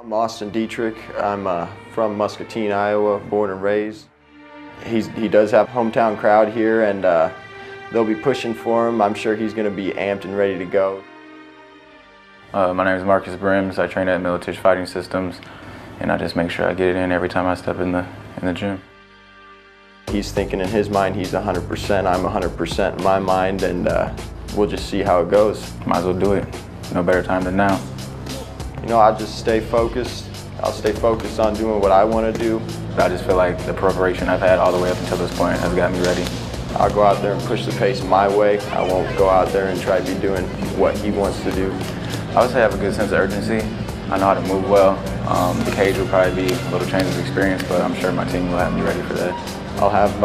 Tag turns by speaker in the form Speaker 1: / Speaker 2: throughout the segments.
Speaker 1: I'm Austin Dietrich. I'm from Muscatine, Iowa, born and raised. He does have a hometown crowd here, and they'll be pushing for him. I'm sure he's going to be amped and ready to go.
Speaker 2: My name is Markus Brems. I train at Dietrich Fighting Systems, and I just make sure I get it in every time I step in the gym.
Speaker 1: He's thinking in his mind he's 100%. I'm 100% in my mind, and we'll just see how it goes.
Speaker 2: Might as well do it. No better time than now.
Speaker 1: You know, I'll just stay focused. I'll stay focused on doing what I want to do.
Speaker 2: I just feel like the preparation I've had all the way up until this point has got me ready.
Speaker 1: I'll go out there and push the pace my way. I won't go out there and try to be doing what he wants to do.
Speaker 2: I would say I have a good sense of urgency. I know how to move well. The cage will probably be a little change of experience, but I'm sure my team will have me ready for that.
Speaker 1: I'll have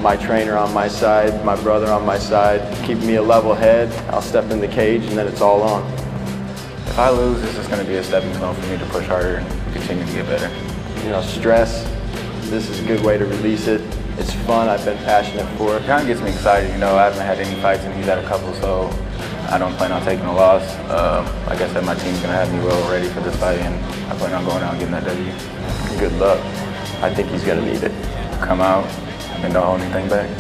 Speaker 1: my trainer on my side, my brother on my side, keeping me a level head. I'll step in the cage and then it's all on.
Speaker 2: If I lose, this is going to be a stepping stone for me to push harder and continue to get better.
Speaker 1: You know, stress, this is a good way to release it. It's fun, I've been passionate for it.
Speaker 2: It kind of gets me excited, you know, I haven't had any fights and he's had a couple, so I don't plan on taking a loss. Like I said, my team's going to have me well ready for this fight, and I plan on going out and getting that W.
Speaker 1: Good luck. I think he's going to need it.
Speaker 2: Come out and don't hold anything back.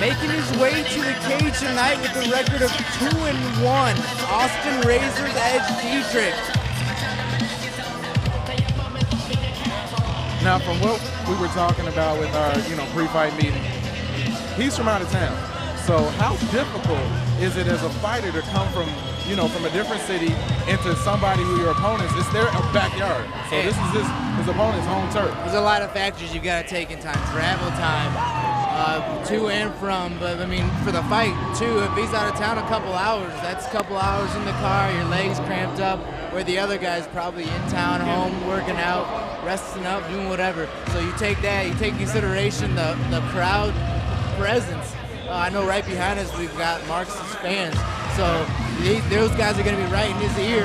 Speaker 3: Making his way to the cage tonight with a record of 2-1, Austin Razor's Edge Dietrich.
Speaker 4: Now, from what we were talking about with our, pre-fight meeting, he's from out of town. So how difficult is it as a fighter to come from, from a different city into somebody who your opponents, it's their backyard. So this is his opponent's home turf.
Speaker 3: There's a lot of factors you got to take in time. Travel time, to and from, but I mean, for the fight too, if he's out of town a couple hours, that's a couple hours in the car, your legs cramped up, where the other guy's probably in town, home, working out, resting up, doing whatever. So you take that, you take consideration the crowd presence. I know right behind us we've got Markus' fans, so those guys are going to be right in his ear.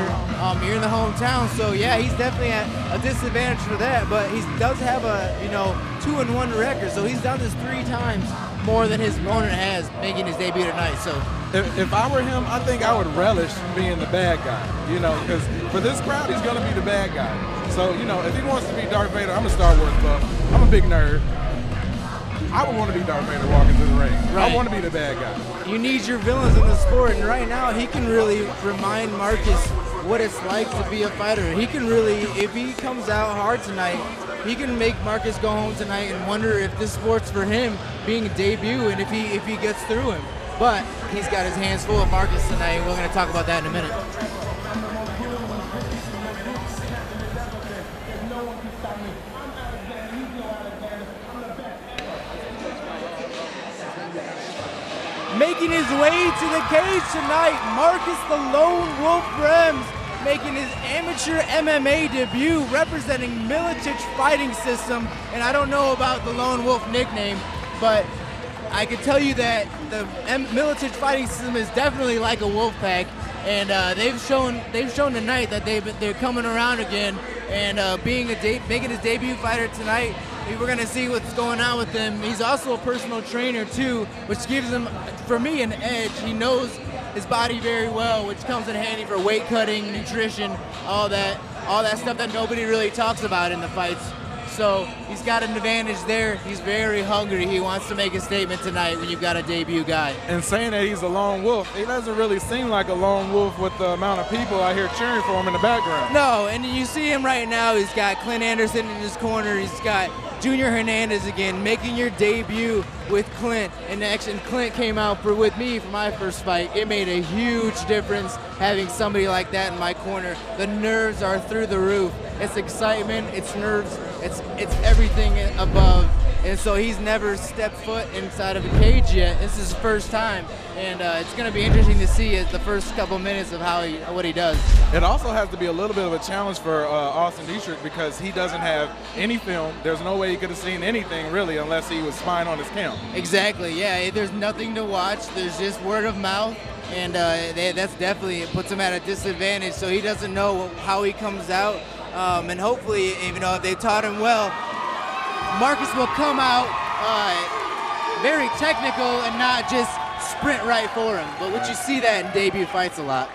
Speaker 3: You're in the hometown, so yeah, he's definitely at a disadvantage for that, but he does have a 2-1 record, so he's done this 3 times more than his opponent has, making his debut tonight. So
Speaker 4: if I were him, I think I would relish being the bad guy, because for this crowd, he's going to be the bad guy. So, if he wants to be Darth Vader, I'm a Star Wars buff. I'm a big nerd. I would want to be Darth Vader walking through the ring. Right. I want to be the bad guy.
Speaker 3: You need your villains in the sport, and right now he can really remind Markus what it's like to be a fighter. He can really, if he comes out hard tonight, he can make Markus go home tonight and wonder if this sport's for him being a debut and if he gets through him. But he's got his hands full of Markus tonight, and we're going to talk about that in a minute. Making his way to the cage tonight, Markus the Lone Wolf Brems, making his amateur MMA debut, representing Dietrich Fighting System. And I don't know about the Lone Wolf nickname, but I can tell you that the Dietrich Fighting System is definitely like a wolf pack, and they've shown tonight that they're coming around again, and making his debut fighter tonight. We're going to see what's going on with him. He's also a personal trainer too, which gives him, for me, an edge. He knows his body very well, which comes in handy for weight cutting, nutrition, all that stuff that nobody really talks about in the fights. So he's got an advantage there. He's very hungry. He wants to make a statement tonight when you've got a debut guy.
Speaker 4: And saying that he's a lone wolf, he doesn't really seem like a lone wolf with the amount of people out here cheering for him in the background.
Speaker 3: No, and you see him right now. He's got Clint Anderson in his corner. He's got Junior Hernandez again, making your debut with Clint. And actually, Clint came out with me for my first fight. It made a huge difference having somebody like that in my corner. The nerves are through the roof. It's excitement, it's nerves, it's everything above. And so he's never stepped foot inside of a cage yet. This is his first time, and it's going to be interesting to see the first couple minutes of what he does.
Speaker 4: It also has to be a little bit of a challenge for Austin Dietrich because he doesn't have any film. There's no way he could have seen anything really unless he was spying on his camp.
Speaker 3: Exactly, yeah. There's nothing to watch. There's just word of mouth, and that's definitely, it puts him at a disadvantage. So he doesn't know how he comes out, and hopefully, if they taught him well, Markus will come out very technical and not just sprint right for him. But would you see that in debut fights a lot?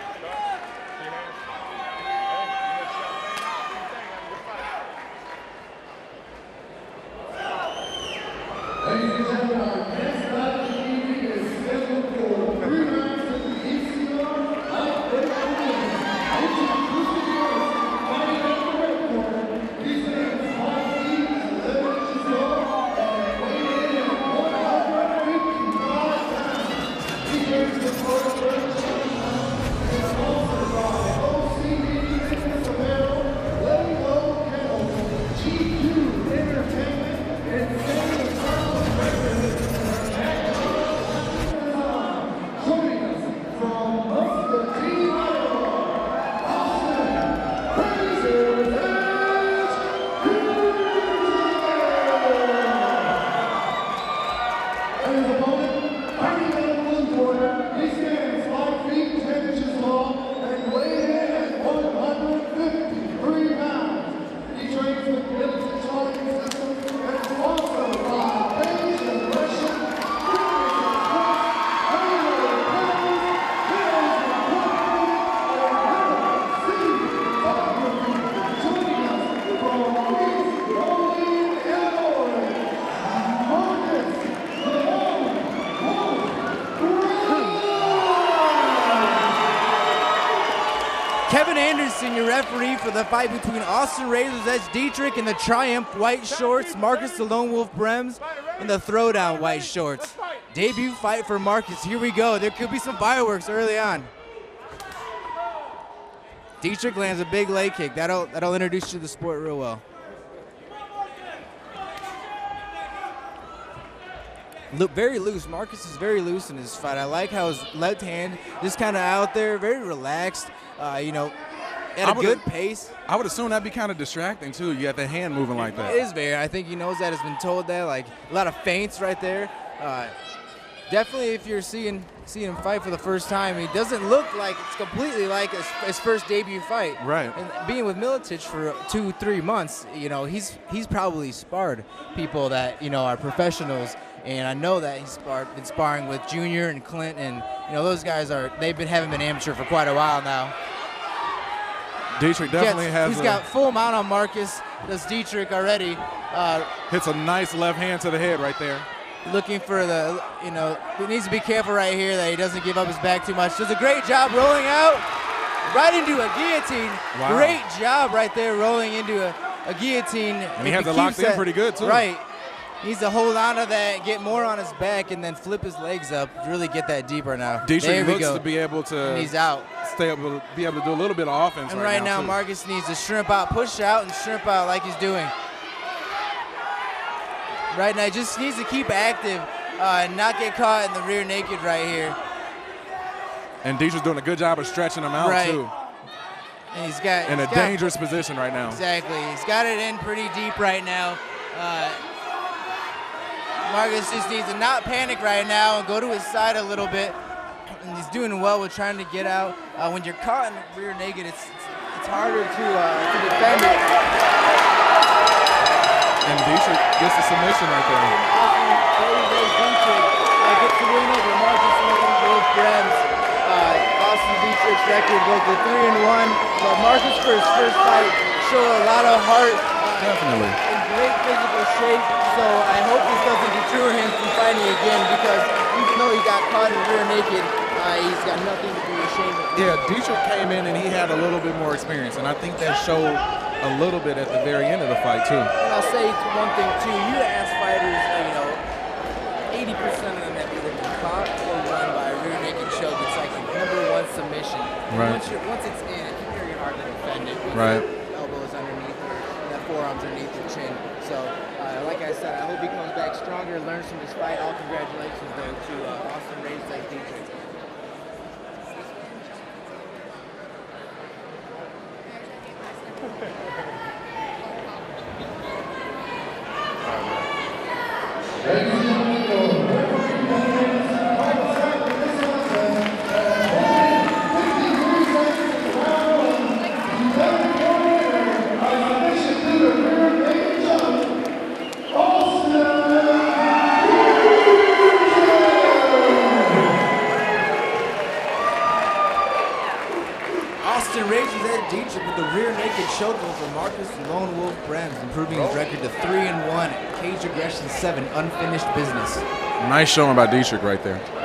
Speaker 3: Your referee for the fight between Austin Razor's Edge Dietrich in the Triumph white shorts, Markus the Lone Wolf Brems in the Throwdown white shorts. Debut fight for Markus. Here we go. There could be some fireworks early on. Dietrich lands a big leg kick. That'll introduce you to the sport real well. Look, very loose. Markus is very loose in his fight. I like how his left hand just kind of out there, very relaxed. You know, at a good pace.
Speaker 4: I would assume that'd be kind of distracting too. You got the hand moving like that.
Speaker 3: It is very. I think he knows that. Has been told that. Like a lot of feints right there. Definitely, if you're seeing him fight for the first time, he doesn't look like it's completely like his first debut fight.
Speaker 4: Right.
Speaker 3: And being with Miletich for 2-3 months, you know, he's probably sparred people that, you know, are professionals. And I know that he's been sparring with Junior and Clint, and you know those guys haven't been amateur for quite a while now.
Speaker 4: Dietrich definitely has.
Speaker 3: He's got full mount on Markus. Does Dietrich already?
Speaker 4: Hits a nice left hand to the head right there.
Speaker 3: Looking for the, you know, he needs to be careful right here that he doesn't give up his back too much. Does a great job rolling out, right into a guillotine.
Speaker 4: Wow.
Speaker 3: Great job right there, rolling into a guillotine.
Speaker 4: And he has it locked in pretty good too.
Speaker 3: Right. Needs to hold on to that, get more on his back, and then flip his legs up. Really get that deeper now.
Speaker 4: Dietrich looks to be able to.
Speaker 3: And he's out.
Speaker 4: Be able to do a little bit of offense.
Speaker 3: And right now Markus needs to shrimp out, push out, and shrimp out like he's doing. Right now, he just needs to keep active and not get caught in the rear naked right here.
Speaker 4: And Dietrich's doing a good job of stretching him out too.
Speaker 3: And he's got
Speaker 4: in a dangerous position right now.
Speaker 3: Exactly. He's got it in pretty deep right now. Markus just needs to not panic right now and go to his side a little bit. And he's doing well with trying to get out. When you're caught in the rear naked, it's harder to defend it.
Speaker 4: And Dietrich gets the submission right there.
Speaker 3: Dietrich gets the win over Markus Wolf Brems. Austin Dietrich's record goes to 3-1. But Markus for his first fight showed a lot of heart.
Speaker 4: Definitely.
Speaker 3: In great physical shape. So I hope this doesn't deter him from fighting again, because even though he got caught in the rear naked, he's got nothing to be ashamed of.
Speaker 4: Yeah, Dietrich came in and he had a little bit more experience, and I think that showed a little bit at the very end of the fight too.
Speaker 3: And I'll say one thing too, you ask fighters, you know, 80% of them have either been caught or won by a rear naked choke. It's like the #1 submission.
Speaker 4: Right.
Speaker 3: Once it's in, it's very hard to defend it.
Speaker 4: Right.
Speaker 3: Elbows underneath or that forearms underneath your chin. So, like I said, I hope he comes back stronger, learns from his fight. All congratulations though to Austin Razor's Dietrich. Boston Rages Ed Dietrich with the rear naked choke over Markus Lone Wolf Brems, improving his record to 3-1. Cage aggression 7, unfinished business.
Speaker 4: Nice showing by Dietrich right there.